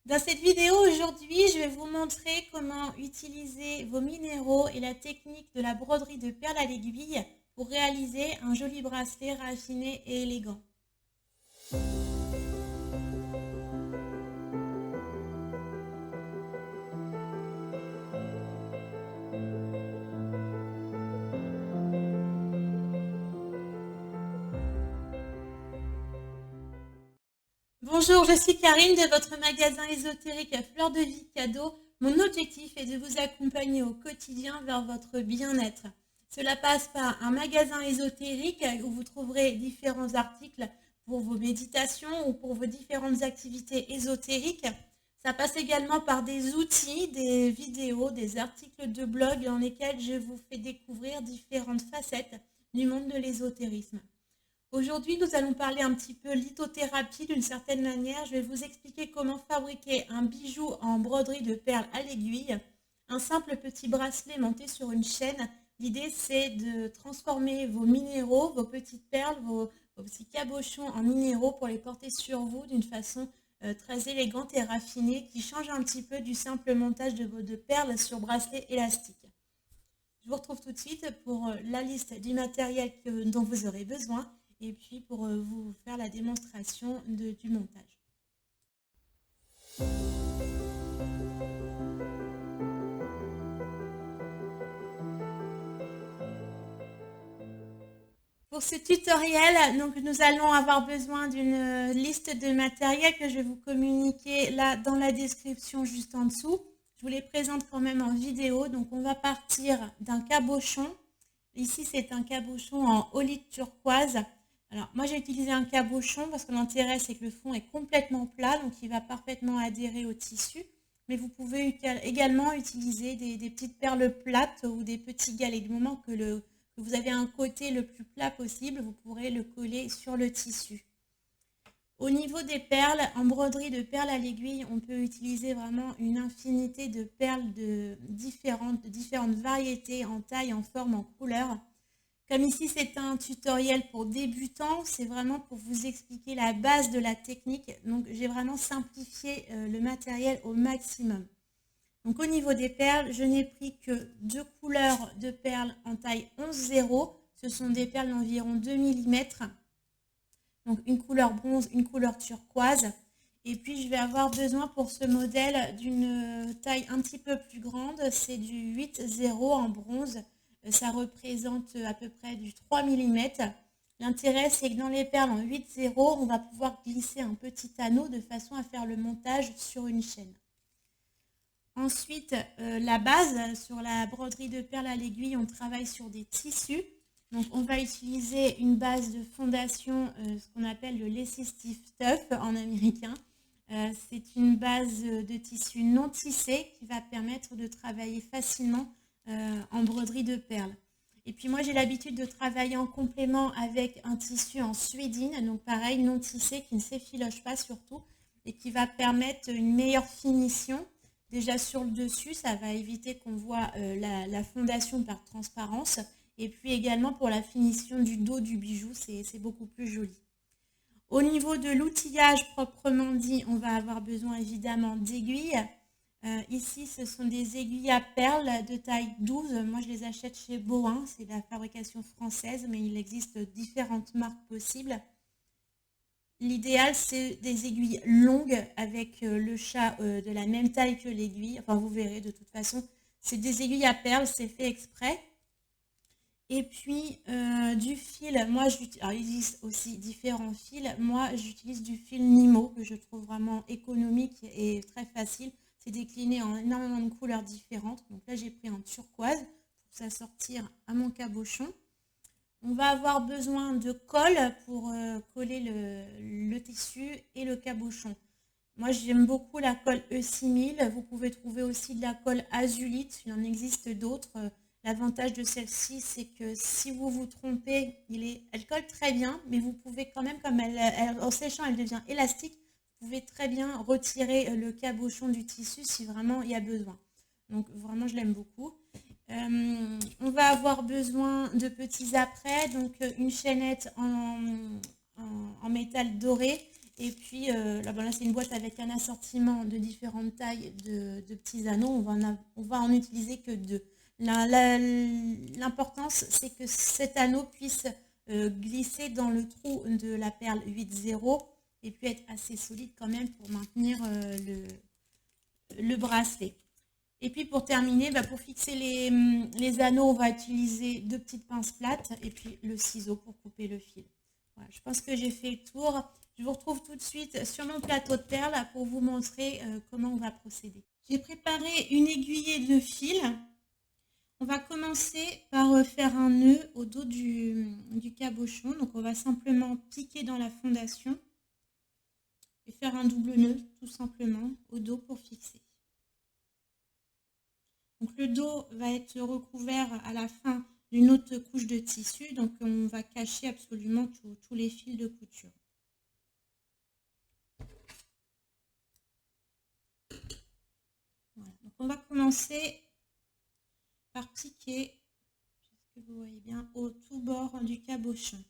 Dans cette vidéo aujourd'hui, je vais vous montrer comment utiliser vos minéraux et la technique de la broderie de perles à l'aiguille pour réaliser un joli bracelet raffiné et élégant. Bonjour, je suis Karine de votre magasin ésotérique à Fleur de Vie Cadeau. Mon objectif est de vous accompagner au quotidien vers votre bien-être. Cela passe par un magasin ésotérique où vous trouverez différents articles pour vos méditations ou pour vos différentes activités ésotériques. Ça passe également par des outils, des vidéos, des articles de blog dans lesquels je vous fais découvrir différentes facettes du monde de l'ésotérisme. Aujourd'hui, nous allons parler un petit peu lithothérapie d'une certaine manière. Je vais vous expliquer comment fabriquer un bijou en broderie de perles à l'aiguille, un simple petit bracelet monté sur une chaîne. L'idée, c'est de transformer vos minéraux, vos petites perles, vos petits cabochons en minéraux pour les porter sur vous d'une façon très élégante et raffinée qui change un petit peu du simple montage de perles sur bracelet élastique. Je vous retrouve tout de suite pour la liste du matériel dont vous aurez besoin et puis pour vous faire la démonstration du montage. Pour ce tutoriel, donc, nous allons avoir besoin d'une liste de matériel que je vais vous communiquer là dans la description juste en dessous. Je vous les présente quand même en vidéo. Donc on va partir d'un cabochon. Ici c'est un cabochon en olite turquoise. Alors moi j'ai utilisé un cabochon parce que l'intérêt c'est que le fond est complètement plat, donc il va parfaitement adhérer au tissu. Mais vous pouvez également utiliser des petites perles plates ou des petits galets. Du moment que vous avez un côté le plus plat possible, vous pourrez le coller sur le tissu. Au niveau des perles, en broderie de perles à l'aiguille, on peut utiliser vraiment une infinité de perles de différentes variétés en taille, en forme, en couleur. Comme ici, c'est un tutoriel pour débutants, c'est vraiment pour vous expliquer la base de la technique. Donc, j'ai vraiment simplifié le matériel au maximum. Donc, au niveau des perles, je n'ai pris que 2 couleurs de perles en taille 11,0. Ce sont des perles d'environ 2 mm. Donc, une couleur bronze, une couleur turquoise. Et puis, je vais avoir besoin pour ce modèle d'une taille un petit peu plus grande. C'est du 8,0 en bronze. Ça représente à peu près du 3 mm. L'intérêt, c'est que dans les perles en 8,0, on va pouvoir glisser un petit anneau de façon à faire le montage sur une chaîne. Ensuite, la base, sur la broderie de perles à l'aiguille, on travaille sur des tissus. Donc, on va utiliser une base de fondation, ce qu'on appelle le Lessive Stuff en américain. C'est une base de tissu non tissé qui va permettre de travailler facilement en broderie de perles. Et puis moi, j'ai l'habitude de travailler en complément avec un tissu en suédine, donc pareil, non tissé, qui ne s'effiloche pas surtout, et qui va permettre une meilleure finition. Déjà sur le dessus, ça va éviter qu'on voit la fondation par transparence. Et puis également pour la finition du dos du bijou, c'est beaucoup plus joli. Au niveau de l'outillage proprement dit, on va avoir besoin évidemment d'aiguilles. Ici, ce sont des aiguilles à perles de taille 12. Moi, je les achète chez Bohin. C'est la fabrication française, mais il existe différentes marques possibles. L'idéal, c'est des aiguilles longues avec le chat de la même taille que l'aiguille. Enfin, vous verrez de toute façon. C'est des aiguilles à perles, c'est fait exprès. Et puis, du fil, moi, alors, il existe aussi différents fils. Moi, j'utilise du fil Nimo, que je trouve vraiment économique et très facile. C'est décliné en énormément de couleurs différentes. Donc là, j'ai pris un turquoise pour s'assortir à mon cabochon. On va avoir besoin de colle pour coller le tissu et le cabochon. Moi, j'aime beaucoup la colle E6000. Vous pouvez trouver aussi de la colle azulite. Il en existe d'autres. L'avantage de celle-ci, c'est que si vous vous trompez, elle colle très bien, mais vous pouvez quand même, comme en séchant, elle devient élastique, vous pouvez très bien retirer le cabochon du tissu si vraiment il y a besoin. Donc vraiment, je l'aime beaucoup. On va avoir besoin de petits apprêts, donc une chaînette en métal doré Et puis là, bon, là c'est une boîte avec un assortiment de différentes tailles de petits anneaux. On va en utiliser que 2. L'importance, c'est que cet anneau puisse glisser dans le trou de la perle 8-0 et puis être assez solide quand même pour maintenir le bracelet. Et puis pour terminer, pour fixer les anneaux, on va utiliser 2 petites pinces plates et puis le ciseau pour couper le fil. Voilà, je pense que j'ai fait le tour. Je vous retrouve tout de suite sur mon plateau de perles pour vous montrer comment on va procéder. J'ai préparé une aiguillée de fil. On va commencer par faire un nœud au dos du cabochon. Donc on va simplement piquer dans la fondation et faire un double nœud tout simplement au dos pour fixer. Donc le dos va être recouvert à la fin d'une autre couche de tissu, donc on va cacher absolument tous les fils de couture. Voilà. Donc on va commencer par piquer, que vous voyez bien, au tout bord du cabochon.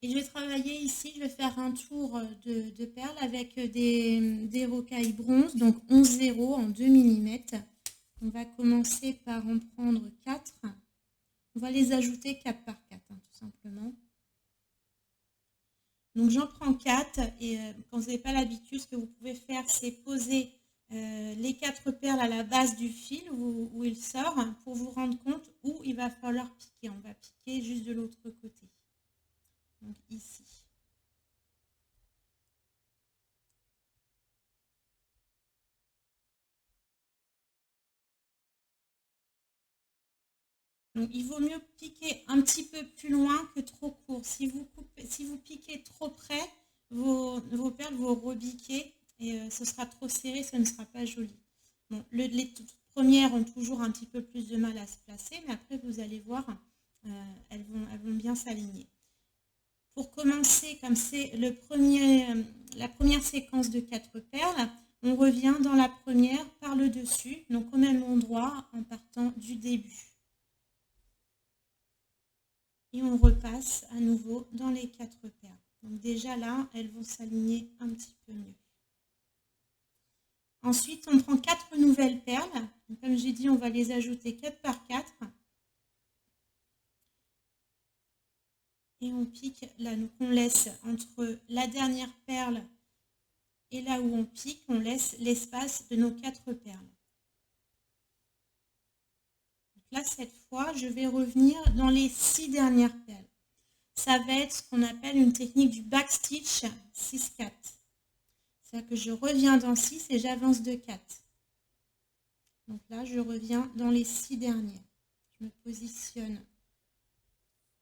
Et je vais travailler ici, je vais faire un tour de perles avec des rocailles bronze, donc 11,0 en 2 mm. On va commencer par en prendre 4. On va les ajouter 4 par 4, tout simplement. Donc j'en prends 4 et quand vous n'avez pas l'habitude, ce que vous pouvez faire, c'est poser les 4 perles à la base du fil où il sort pour vous rendre compte où il va falloir piquer. On va piquer juste de l'autre côté. Donc ici. Donc, il vaut mieux piquer un petit peu plus loin que trop court. Si vous piquez trop près, vos perles vont rebiquer et ce sera trop serré, ce ne sera pas joli. Bon, les toutes premières ont toujours un petit peu plus de mal à se placer, mais après vous allez voir, elles vont bien s'aligner. Pour commencer, comme c'est la première séquence de 4 perles, on revient dans la première par le dessus, donc au même endroit en partant du début. Et on repasse à nouveau dans les 4 perles. Donc déjà là, elles vont s'aligner un petit peu mieux. Ensuite, on prend 4 nouvelles perles. Donc, comme j'ai dit, on va les ajouter 4 par 4. Et on pique là. Donc on laisse entre la dernière perle et là où on pique, on laisse l'espace de nos 4 perles. Donc là, cette fois, je vais revenir dans les 6 dernières perles. Ça va être ce qu'on appelle une technique du backstitch 6-4. C'est-à-dire que je reviens dans 6 et j'avance de 4. Donc là, je reviens dans les 6 dernières. Je me positionne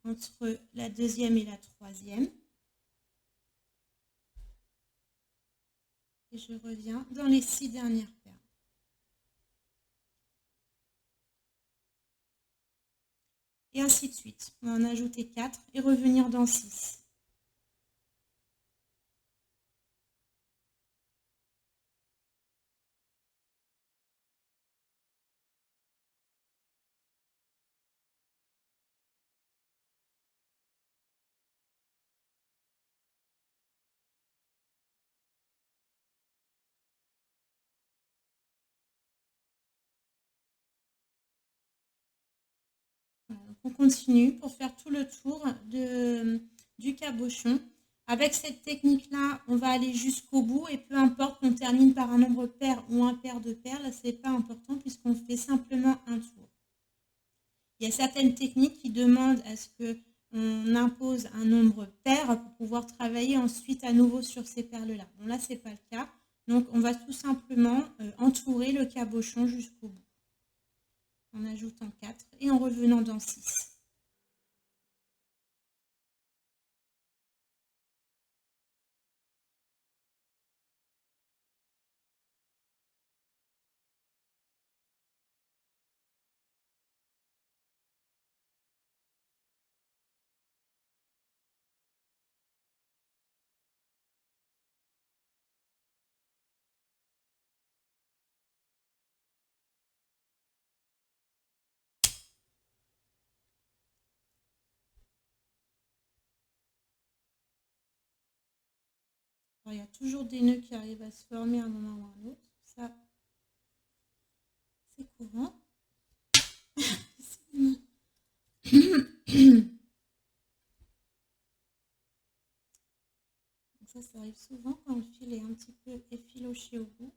entre la deuxième et la troisième. Et je reviens dans les 6 dernières perles. Et ainsi de suite. On va en ajouter 4 et revenir dans 6. Voilà, donc on continue pour faire tout le tour du cabochon. Avec cette technique-là, on va aller jusqu'au bout et peu importe qu'on termine par un nombre pair ou un pair de perles, ce n'est pas important puisqu'on fait simplement un tour. Il y a certaines techniques qui demandent à ce qu'on impose un nombre pair pour pouvoir travailler ensuite à nouveau sur ces perles-là. Bon, là, ce n'est pas le cas. Donc, on va tout simplement entourer le cabochon jusqu'au bout. En ajoutant 4 et en revenant dans 6. Alors, il y a toujours des nœuds qui arrivent à se former à un moment ou à un autre. Ça, c'est courant. Ça arrive souvent quand le fil est un petit peu effiloché au bout.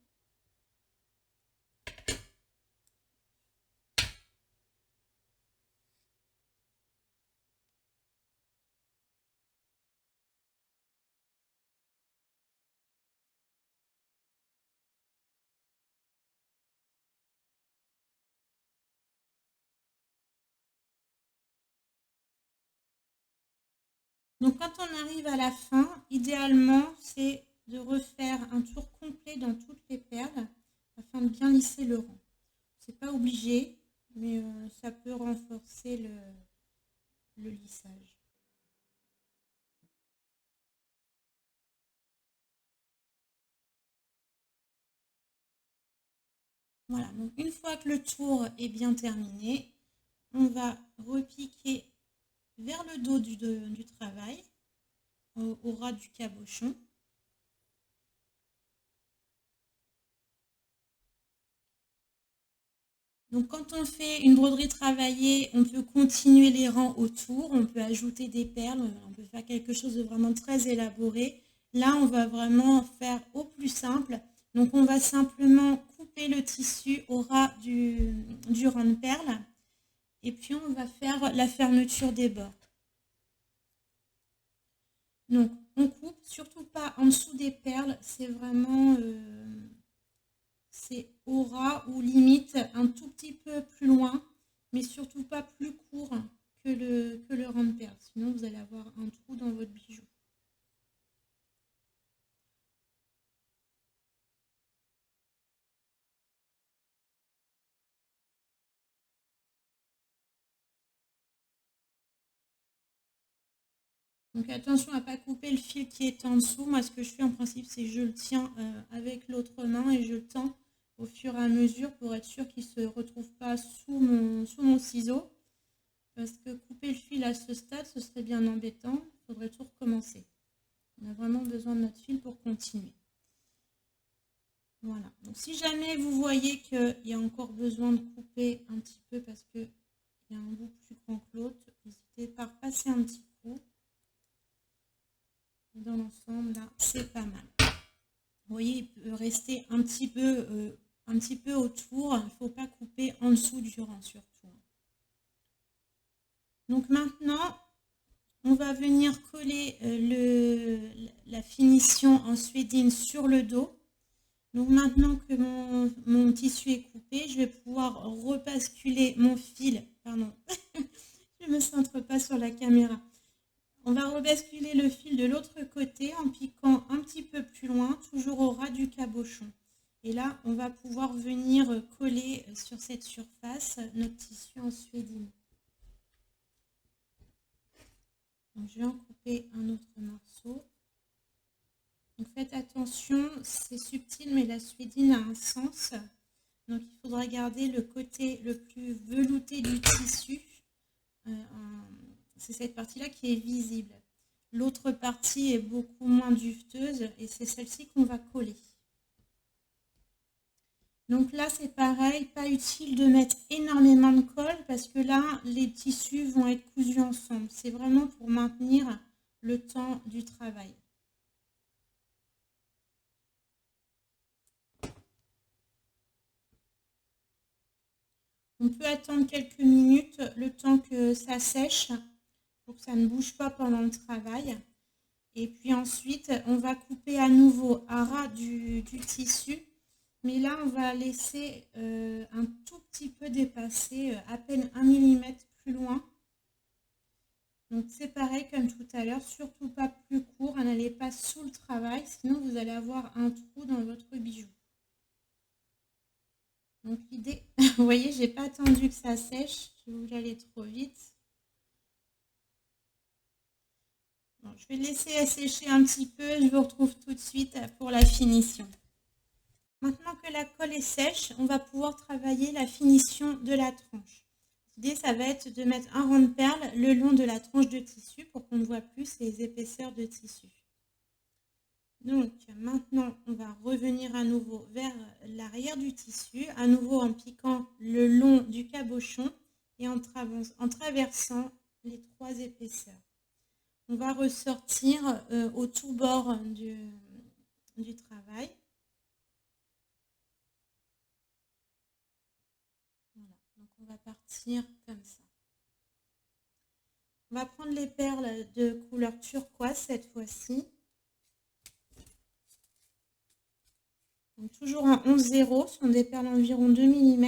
Donc quand on arrive à la fin, idéalement, c'est de refaire un tour complet dans toutes les perles afin de bien lisser le rang. C'est pas obligé, mais ça peut renforcer le lissage. Voilà, donc une fois que le tour est bien terminé, on va repiquer vers le dos du travail, au ras du cabochon. Donc quand on fait une broderie travaillée, on peut continuer les rangs autour, on peut ajouter des perles, on peut faire quelque chose de vraiment très élaboré. Là, on va vraiment faire au plus simple. Donc on va simplement couper le tissu au ras du rang de perles et puis on va faire la fermeture des bords. Donc on coupe, surtout pas en dessous des perles, c'est vraiment... c'est au ras ou limite un tout petit peu plus loin, mais surtout pas plus court que le rang de perles. Sinon, vous allez avoir un trou dans votre bijou. Donc attention à ne pas couper le fil qui est en dessous. Moi, ce que je fais en principe, c'est que je le tiens avec l'autre main et je tends au fur et à mesure pour être sûr qu'il ne se retrouve pas sous mon ciseau. Parce que couper le fil à ce stade, ce serait bien embêtant. Il faudrait tout recommencer. On a vraiment besoin de notre fil pour continuer. Voilà. Donc si jamais vous voyez qu'il y a encore besoin de couper un petit peu parce qu'il y a un bout plus grand que l'autre, n'hésitez pas à repasser un petit coup. Dans l'ensemble, là, c'est pas mal. Vous voyez, il peut rester un petit peu autour. Il ne faut pas couper en dessous du rang surtout. Donc maintenant, on va venir coller la finition en suédine sur le dos. Donc maintenant que mon tissu est coupé, je vais pouvoir rebasculer mon fil. Pardon, je ne me centre pas sur la caméra. On va rebasculer le fil de l'autre côté en piquant un petit peu plus loin, toujours au ras du cabochon. Et là, on va pouvoir venir coller sur cette surface notre tissu en suédine. Donc, je vais en couper un autre morceau. Donc faites attention, c'est subtil, mais la suédine a un sens. Donc il faudra garder le côté le plus velouté du tissu. C'est cette partie-là qui est visible. L'autre partie est beaucoup moins duveteuse et c'est celle-ci qu'on va coller. Donc là, c'est pareil, pas utile de mettre énormément de colle parce que là, les tissus vont être cousus ensemble. C'est vraiment pour maintenir le temps du travail. On peut attendre quelques minutes, le temps que ça sèche, pour que ça ne bouge pas pendant le travail. Et puis ensuite, on va couper à nouveau à ras du tissu. Mais là, on va laisser un tout petit peu dépasser, à peine 1 mm plus loin. Donc c'est pareil comme tout à l'heure, surtout pas plus court, n'allez pas sous le travail, sinon vous allez avoir un trou dans votre bijou. Donc l'idée, vous voyez, j'ai pas attendu que ça sèche, je voulais aller trop vite. Bon, je vais laisser sécher un petit peu, je vous retrouve tout de suite pour la finition. Maintenant que la colle est sèche, on va pouvoir travailler la finition de la tranche. L'idée, ça va être de mettre un rang de perles le long de la tranche de tissu pour qu'on ne voit plus les épaisseurs de tissu. Donc maintenant, on va revenir à nouveau vers l'arrière du tissu, à nouveau en piquant le long du cabochon et en traversant les 3 épaisseurs. On va ressortir au tout bord du travail. Voilà. Donc on va partir comme ça. On va prendre les perles de couleur turquoise cette fois-ci. Donc toujours en 11,0, ce sont des perles environ 2 mm.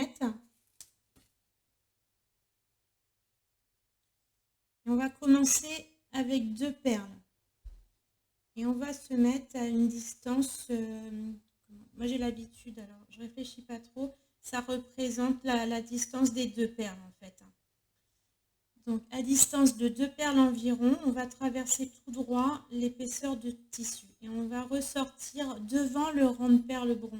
Et on va commencer avec 2 perles. Et on va se mettre à une distance, moi j'ai l'habitude, alors je réfléchis pas trop, ça représente la distance des 2 perles en fait. Donc à distance de 2 perles environ, on va traverser tout droit l'épaisseur de tissu et on va ressortir devant le rang de perles bronze.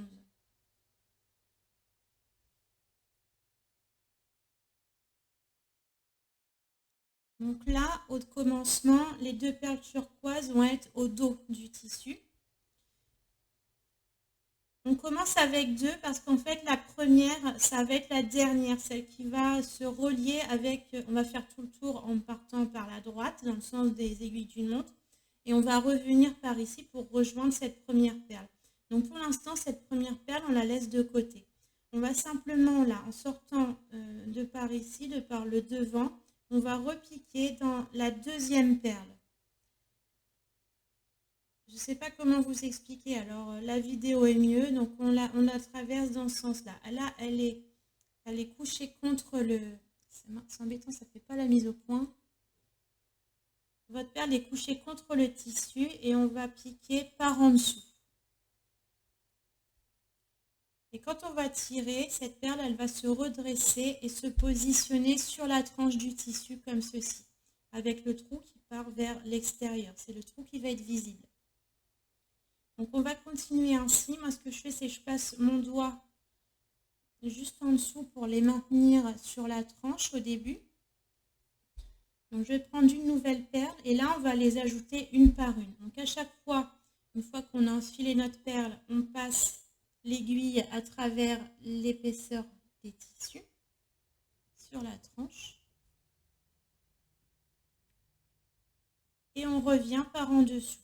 Donc là, au commencement, les 2 perles turquoises vont être au dos du tissu. On commence avec 2 parce qu'en fait la première, ça va être la dernière, celle qui va se relier avec, on va faire tout le tour en partant par la droite dans le sens des aiguilles d'une montre et on va revenir par ici pour rejoindre cette première perle. Donc pour l'instant cette première perle on la laisse de côté. On va simplement là en sortant de par ici, de par le devant, on va repiquer dans la deuxième perle. Je ne sais pas comment vous expliquer, alors la vidéo est mieux, donc on la traverse dans ce sens-là. Là, elle est couchée contre le... C'est embêtant, ça ne fait pas la mise au point. Votre perle est couchée contre le tissu et on va piquer par en dessous. Et quand on va tirer, cette perle, elle va se redresser et se positionner sur la tranche du tissu comme ceci, avec le trou qui part vers l'extérieur. C'est le trou qui va être visible. Donc on va continuer ainsi. Moi ce que je fais c'est que je passe mon doigt juste en dessous pour les maintenir sur la tranche au début. Donc je vais prendre une nouvelle perle et là on va les ajouter une par une. Donc à chaque fois, une fois qu'on a enfilé notre perle, on passe l'aiguille à travers l'épaisseur des tissus sur la tranche. Et on revient par en dessous.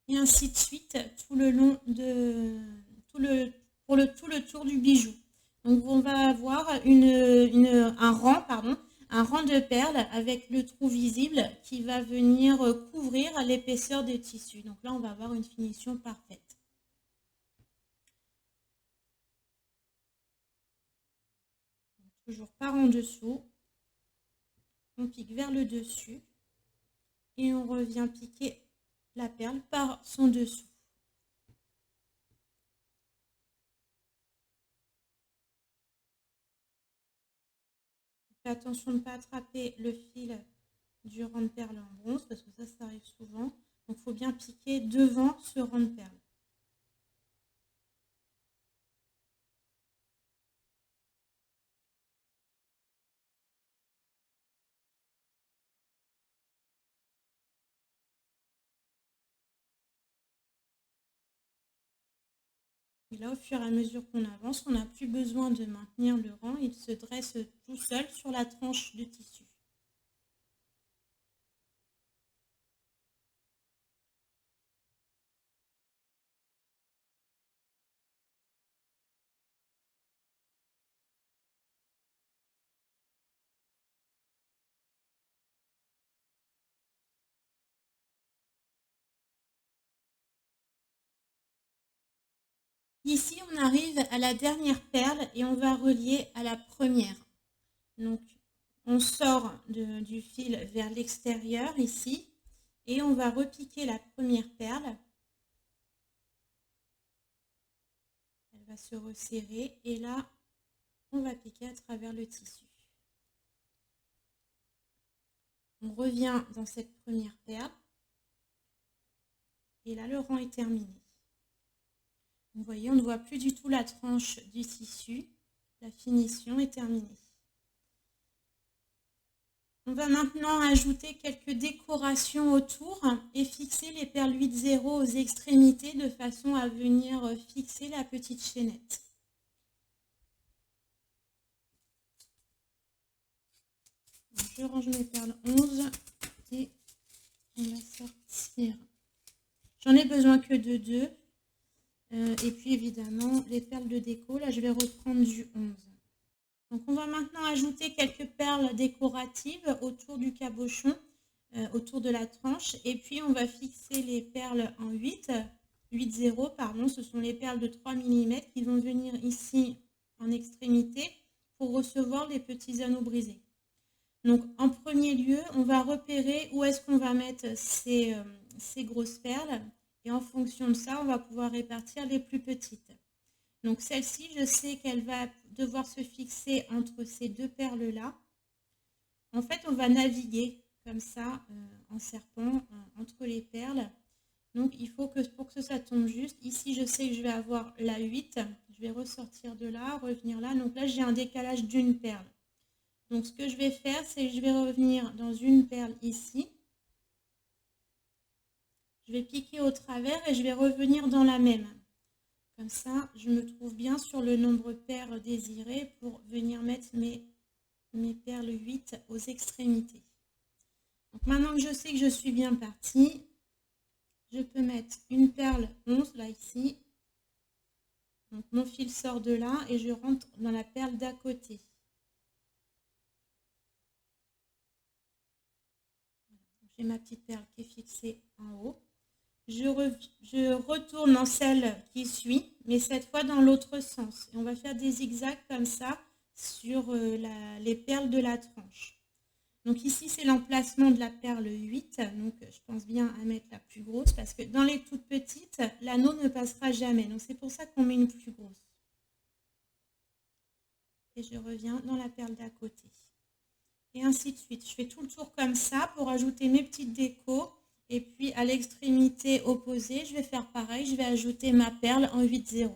Et ainsi de suite tout le long de tout le tour du bijou. Donc on va avoir un rang de perles avec le trou visible qui va venir couvrir l'épaisseur des tissus. Donc là on va avoir une finition parfaite. Donc, toujours par en dessous, on pique vers le dessus et on revient piquer la perle par son dessous. Faites attention de ne pas attraper le fil du rang de perles en bronze parce que ça arrive souvent. Donc il faut bien piquer devant ce rang de perles. Et là, au fur et à mesure qu'on avance, on n'a plus besoin de maintenir le rang, il se dresse tout seul sur la tranche de tissu. Ici, on arrive à la dernière perle et on va relier à la première. Donc, on sort du fil vers l'extérieur ici et on va repiquer la première perle. Elle va se resserrer et là, on va piquer à travers le tissu. On revient dans cette première perle et là, le rang est terminé. Vous voyez, on ne voit plus du tout la tranche du tissu. La finition est terminée. On va maintenant ajouter quelques décorations autour et fixer les perles 8-0 aux extrémités de façon à venir fixer la petite chaînette. Je range mes perles 11 et on va sortir. J'en ai besoin que de 2. Et puis évidemment les perles de déco, là je vais reprendre du 11. Donc on va maintenant ajouter quelques perles décoratives autour du cabochon, autour de la tranche. Et puis on va fixer les perles en 8-0, pardon, ce sont les perles de 3 mm qui vont venir ici en extrémité pour recevoir les petits anneaux brisés. Donc en premier lieu, on va repérer où est-ce qu'on va mettre ces grosses perles. Et en fonction de ça, on va pouvoir répartir les plus petites. Donc celle-ci, je sais qu'elle va devoir se fixer entre ces deux perles-là. En fait, on va naviguer comme ça, en serpent, entre les perles. Donc il faut que, pour que ça tombe juste, ici je sais que je vais avoir la 8. Je vais ressortir de là, revenir là. Donc là, j'ai un décalage d'une perle. Donc ce que je vais faire, c'est que je vais revenir dans une perle ici. Je vais piquer au travers et je vais revenir dans la même. Comme ça, je me trouve bien sur le nombre pair désiré pour venir mettre mes perles 8 aux extrémités. Donc maintenant que je sais que je suis bien partie, je peux mettre une perle 11 là ici. Donc mon fil sort de là et je rentre dans la perle d'à côté. J'ai ma petite perle qui est fixée en haut. Je retourne dans celle qui suit, mais cette fois dans l'autre sens. Et on va faire des zigzags comme ça sur les perles de la tranche. Donc ici, c'est l'emplacement de la perle 8. Donc je pense bien à mettre la plus grosse parce que dans les toutes petites, l'anneau ne passera jamais. Donc c'est pour ça qu'on met une plus grosse. Et je reviens dans la perle d'à côté. Et ainsi de suite. Je fais tout le tour comme ça pour ajouter mes petites décos. Et puis à l'extrémité opposée, je vais faire pareil, je vais ajouter ma perle en 8-0.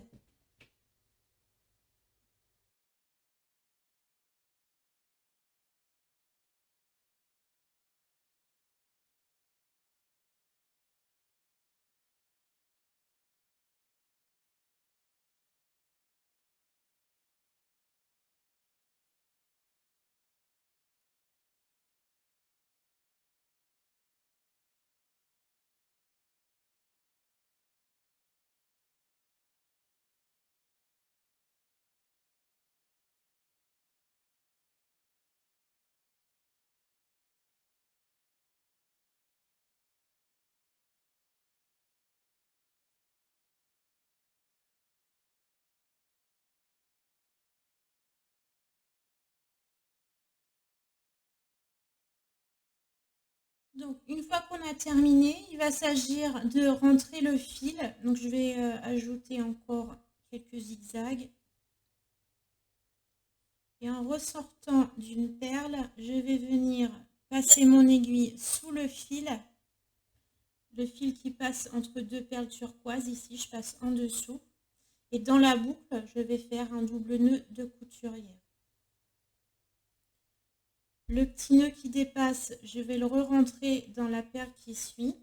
Donc, une fois qu'on a terminé, il va s'agir de rentrer le fil. Donc, je vais ajouter encore quelques zigzags. Et en ressortant d'une perle, je vais venir passer mon aiguille sous le fil qui passe entre deux perles turquoises. Ici, je passe en dessous. Et dans la boucle, je vais faire un double nœud de couturière. Le petit nœud qui dépasse, je vais le re-rentrer dans la perle qui suit.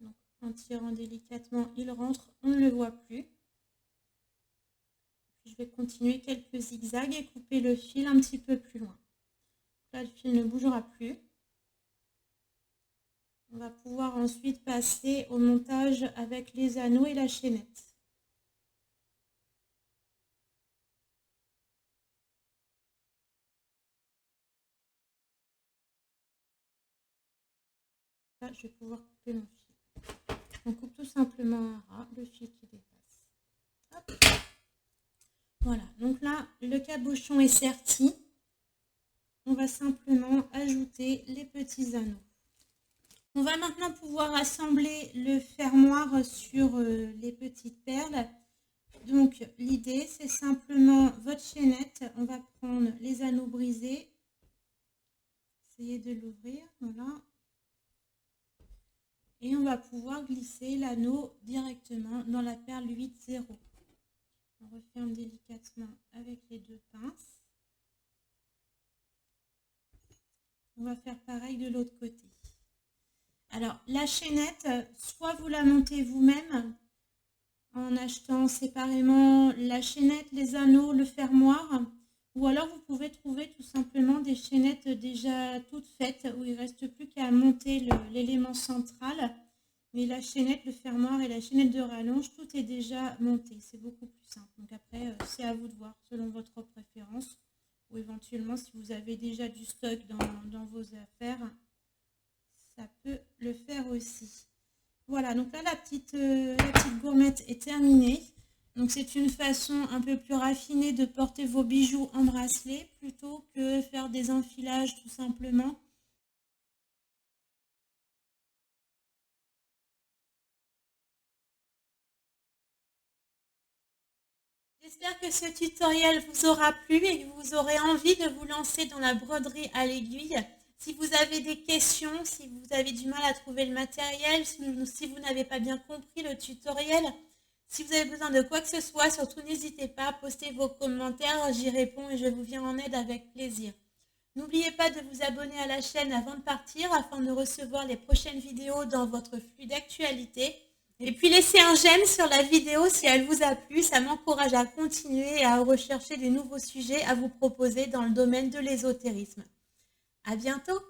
Donc, en tirant délicatement, il rentre, on ne le voit plus. Puis, je vais continuer quelques zigzags et couper le fil un petit peu plus loin. Là, le fil ne bougera plus. On va pouvoir ensuite passer au montage avec les anneaux et la chaînette. Là, je vais pouvoir couper mon fil. On coupe tout simplement un ras, le fil qui dépasse. Hop. Voilà, donc là, le cabochon est serti. On va simplement ajouter les petits anneaux. On va maintenant pouvoir assembler le fermoir sur les petites perles. Donc l'idée, c'est simplement votre chaînette. On va prendre les anneaux brisés. Essayez de l'ouvrir, voilà. Et on va pouvoir glisser l'anneau directement dans la perle 8-0. On referme délicatement avec les deux pinces. On va faire pareil de l'autre côté. Alors, la chaînette, soit vous la montez vous-même en achetant séparément la chaînette, les anneaux, le fermoir, ou alors vous pouvez trouver tout simplement des chaînettes déjà toutes faites où il ne reste plus qu'à monter l'élément central. Mais la chaînette, le fermoir et la chaînette de rallonge, tout est déjà monté. C'est beaucoup plus simple. Donc après, c'est à vous de voir selon votre préférence. Ou éventuellement, si vous avez déjà du stock dans vos affaires, ça peut le faire aussi. Voilà, donc là, la petite gourmette est terminée. Donc c'est une façon un peu plus raffinée de porter vos bijoux en bracelet plutôt que faire des enfilages tout simplement. J'espère que ce tutoriel vous aura plu et que vous aurez envie de vous lancer dans la broderie à l'aiguille. Si vous avez des questions, si vous avez du mal à trouver le matériel, si vous n'avez pas bien compris le tutoriel, si vous avez besoin de quoi que ce soit, surtout n'hésitez pas à poster vos commentaires, j'y réponds et je vous viens en aide avec plaisir. N'oubliez pas de vous abonner à la chaîne avant de partir afin de recevoir les prochaines vidéos dans votre flux d'actualité. Et puis laissez un j'aime sur la vidéo si elle vous a plu, ça m'encourage à continuer et à rechercher des nouveaux sujets à vous proposer dans le domaine de l'ésotérisme. À bientôt!